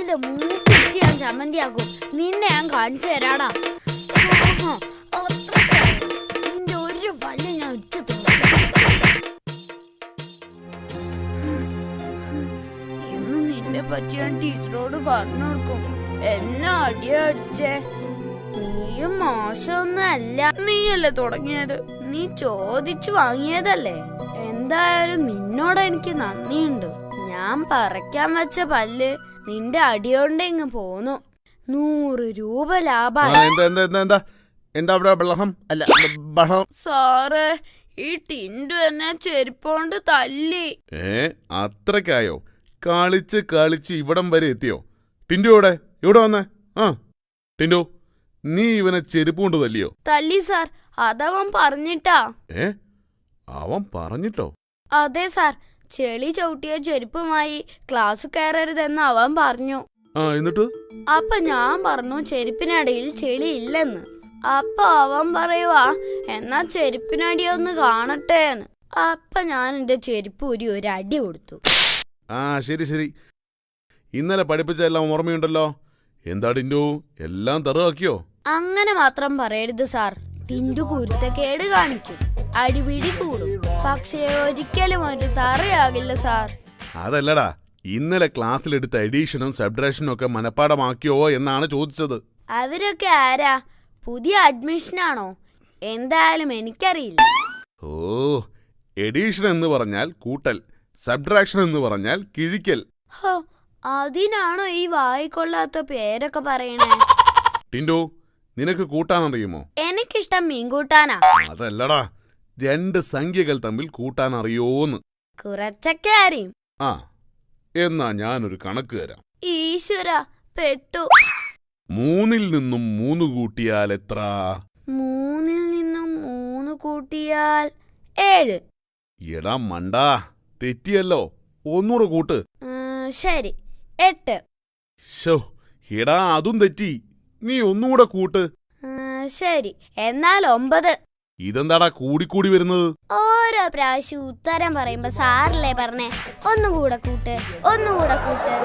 നിന്റെ മൂക്കിച്ച് ഞാൻ ചമ്മന്തിയാക്കും. നിന്നെ ഞാൻ കാണിച്ചു തരാടാ. നിന്റെ ഒരു പല്ല് ഞാൻ ഉച്ച ഇന്ന് നിന്നെ പറ്റി ഞാൻ ടീച്ചറോട് പറഞ്ഞു കൊടുക്കും. എന്നെ അടിയടിച്ചേ. നീയും മോശമൊന്നും അല്ല. നീയല്ലേ തുടങ്ങിയത്. നീ ചോദിച്ചു വാങ്ങിയതല്ലേ. എന്തായാലും നിന്നോട് എനിക്ക് നന്ദിയുണ്ട്. ഞാൻ പറിക്കാൻ വെച്ച പല്ല് നിന്റെ അടിയോണ്ട് ഇങ്ങ് പോന്നു. 100 രൂപ ലാഭം. സാറേ, ഈ ടിൻഡു എന്നെ ചെരുപ്പോണ്ട് തല്ലി. അത്രക്കായോ? കളിച്ച് കളിച്ച് ഇവിടം വരെ എത്തിയോ? ടിൻഡു ഇവിടെ വന്നേ. ടിൻഡു, നീ ഇവനെ ചെരുപ്പ് കൊണ്ട് തല്ലിയോ? തല്ലി സാർ, അതവൻ പറഞ്ഞിട്ടാ. അവൻ പറഞ്ഞിട്ടോ? അതെ സാർ, ചെളി ചവിട്ടിയ ചെരുപ്പുമായി ക്ലാസ് കയറരുതെന്ന് അവൻ പറഞ്ഞു. എന്നിട്ട്? അപ്പൊ ഞാൻ പറഞ്ഞു ചെരുപ്പിനടിയിൽ ചെളി ഇല്ലെന്ന്. അപ്പൊ അവൻ പറയുവാ, എന്നാ ചെരുപ്പിനടിയൊന്ന് കാണട്ടെ എന്ന്. അപ്പൊ ഞാൻ എന്റെ ചെരുപ്പ് ഒരു അടി കൊടുത്തു. ശരി ശരി, ഇന്നലെ പഠിപ്പിച്ച എല്ലാം ഓർമ്മയുണ്ടല്ലോ. എന്താ ടിൻഡു, എല്ലാം തറുവാക്കിയോ? അങ്ങനെ മാത്രം പറയരുത് സാർ. ടിൻഡു കുരുത്തക്കേട് കാണിക്കും, അടിപിടി കൂടും. പക്ഷേ ഒരിക്കലും ഒരു തറയാകില്ല സാർ. അതല്ലടാ, ഇന്നലെ ക്ലാസ്സിലെടുത്ത എഡീഷനും സബ്ട്രാക്ഷനും ഒക്കെ മനപ്പാടമാക്കിയോ എന്നാണ് ചോദിച്ചത്. അവരൊക്കെ ആരാ? പുതിയ അഡ്മിഷനാണോ? എന്തായാലും എനിക്കറിയില്ല. എഡീഷൻ എന്ന് പറഞ്ഞാൽ കൂട്ടൽ, സബ്ട്രാക്ഷൻ എന്ന് പറഞ്ഞാൽ കിഴിക്കൽ. അതിനാണോ ഈ വായിക്കൊള്ളാത്ത പേരൊക്കെ പറയണേ? ടിൻഡു, നിനക്ക് കൂട്ടാനറിയുമോ? എനിക്കിഷ്ടം മീൻകൂട്ടാനാ. അതല്ലടാ, 2 സംഖ്യകൾ തമ്മിൽ കൂട്ടാനറിയോന്ന്. കുറച്ചൊക്കെ അറിയും. എന്നാ ഞാനൊരു കണക്ക് തരാം. ഈശ്വര, പെട്ടു. 3ൽ നിന്നും 3 കൂട്ടിയാൽ എത്ര? 3ൽ നിന്നും 3 കൂട്ടിയാൽ 7. എടാ മണ്ടാ, തെറ്റിയല്ലോ. 100 കൂട്ട്. ശരി, 8. എടാ, അതും തെറ്റി. നീ ഒന്നുകൂടെ കൂട്ട്. ശരി, എന്നാൽ 9. ഇതെന്താടാ കൂടിക്കൂടി വരുന്നത്? ഓരോ പ്രാവശ്യം ഉത്തരം പറയുമ്പോ സാറല്ലേ പറഞ്ഞേ ഒന്നുകൂടെ കൂട്ട്, ഒന്നുകൂടെ കൂട്ട്.